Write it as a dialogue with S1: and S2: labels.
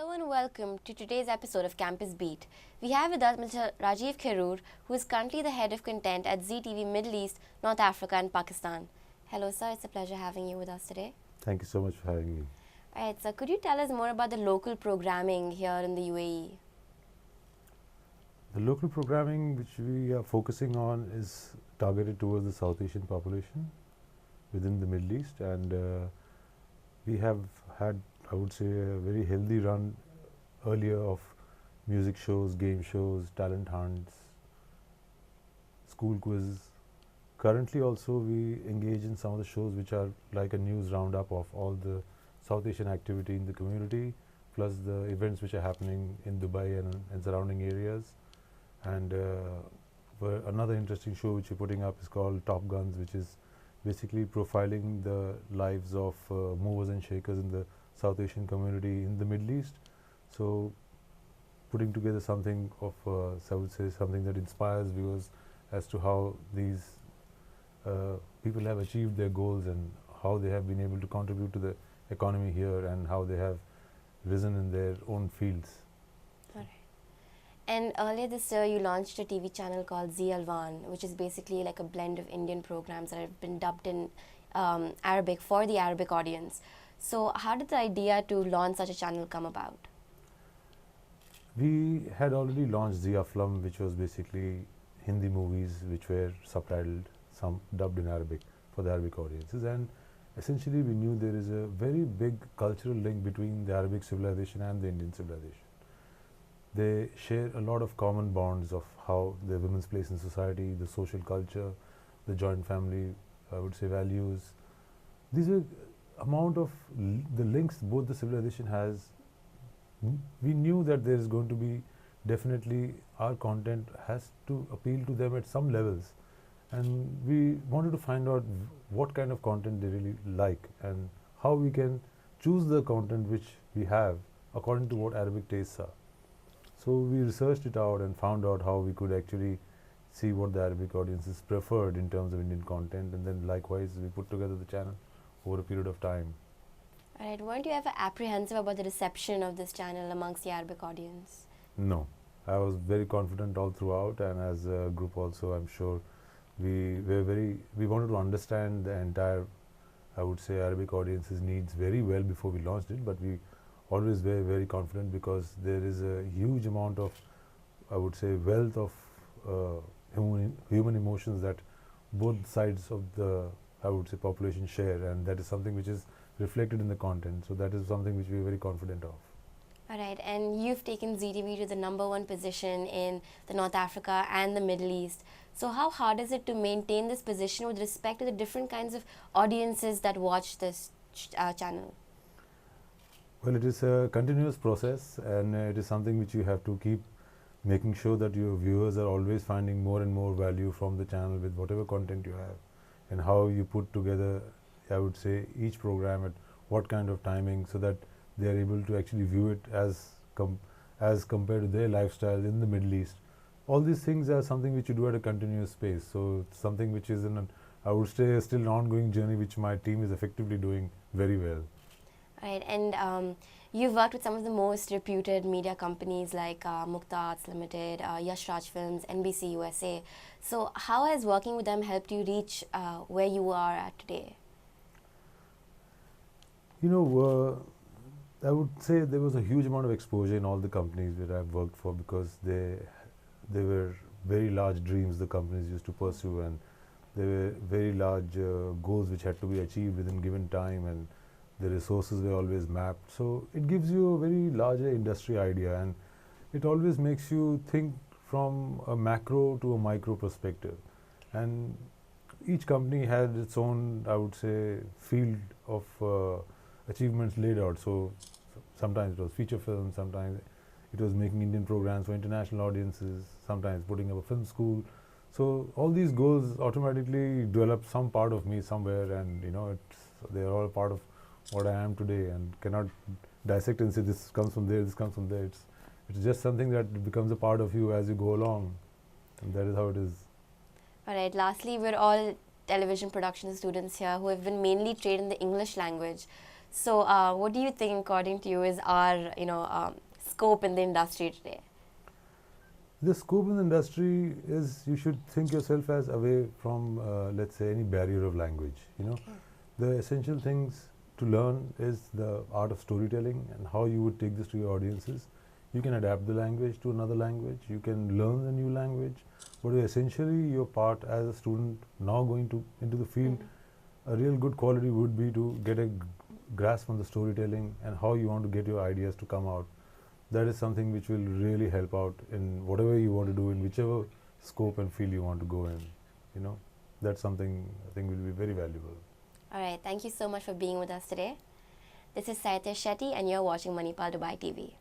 S1: Hello and welcome to today's episode of Campus Beat. We have with us Mr. Rajiv Kharoor, who is currently the head of content at Zee TV Middle East, North Africa and Pakistan. Hello sir, it's a pleasure having you with us today.
S2: Thank you so much for having me.
S1: Alright sir, could you tell us more about the local programming here in the UAE?
S2: The local programming which we are focusing on is targeted towards the South Asian population within the Middle East, and we have had, I would say, a very healthy run earlier of music shows, game shows, talent hunts, school quizzes. Currently also we engage in some of the shows which are like a news roundup of all the South Asian activity in the community, plus the events which are happening in Dubai and surrounding areas. And another interesting show which we're putting up is called Top Guns, which is basically profiling the lives of movers and shakers in the South Asian community in the Middle East. So putting together something of, I would say, something that inspires viewers as to how these people have achieved their goals and how they have been able to contribute to the economy here and how they have risen in their own fields.
S1: Alright. And earlier this year you launched a TV channel called Zee Alwan, which is basically like a blend of Indian programs that have been dubbed in Arabic for the Arabic audience. So how did the idea to launch such a channel come about?
S2: We had already launched Zee Aflam, which was basically Hindi movies which were subtitled, some dubbed in Arabic for the Arabic audiences, and essentially we knew there is a very big cultural link between the Arabic civilization and the Indian civilization. They share a lot of common bonds of how the women's place in society, the social culture, the joint family, I would say, values. These are amount of the links both the civilization has. We knew that there is going to be definitely our content has to appeal to them at some levels, and we wanted to find out what kind of content they really like and how we can choose the content which we have according to what Arabic tastes are. So we researched it out and found out how we could actually see what the Arabic audiences preferred in terms of Indian content, and then likewise we put together the channel over a period of time.
S1: Alright, weren't you ever apprehensive about the reception of this channel amongst the Arabic audience?
S2: No, I was very confident all throughout, and as a group also, I'm sure we wanted to understand the entire, I would say, Arabic audience's needs very well before we launched it, but we always were very confident because there is a huge amount of, I would say, wealth of human emotions that both sides of the, I would say, population share, and that is something which is reflected in the content. So that is something which we are very confident of.
S1: Alright, and you've taken Zee TV to the #1 position in the North Africa and the Middle East. So how hard is it to maintain this position with respect to the different kinds of audiences that watch this channel?
S2: Well, it is a continuous process, and it is something which you have to keep making sure that your viewers are always finding more and more value from the channel with whatever content you have, and how you put together, I would say, each program at what kind of timing, so that they are able to actually view it as compared to their lifestyle in the Middle East. All these things are something which you do at a continuous pace. So it's something which is I would say, still an ongoing journey which my team is effectively doing very well.
S1: Right, and you've worked with some of the most reputed media companies like Mukta Arts Limited, Yash Raj Films, NBC USA. So how has working with them helped you reach where you are at today?
S2: You know, I would say there was a huge amount of exposure in all the companies that I've worked for, because they were very large dreams the companies used to pursue, and there were very large goals which had to be achieved within given time, and the resources were always mapped. So it gives you a very larger industry idea, and it always makes you think from a macro to a micro perspective. And each company had its own, I would say, field of achievements laid out. So sometimes it was feature films, sometimes it was making Indian programs for international audiences, sometimes putting up a film school. So all these goals automatically develop some part of me somewhere, and they're all part of what I am today, and cannot dissect and say this comes from there, this comes from there. It's just something that becomes a part of you as you go along, and that is how it is.
S1: Alright, lastly, we're all television production students here who have been mainly trained in the English language. So, what do you think, according to you, is our scope in the industry today?
S2: The scope in the industry is you should think yourself as away from, let's say, any barrier of language.
S1: Okay.
S2: The essential things to learn is the art of storytelling and how you would take this to your audiences. You can adapt the language to another language. You can learn a new language, but essentially your part as a student now going into the field, a real good quality would be to get a grasp on the storytelling and how you want to get your ideas to come out. That is something which will really help out in whatever you want to do, in whichever scope and field you want to go in. That's something I think will be very valuable.
S1: All right. Thank you so much for being with us today. This is Saitya Shetty, and you're watching Manipal Dubai TV.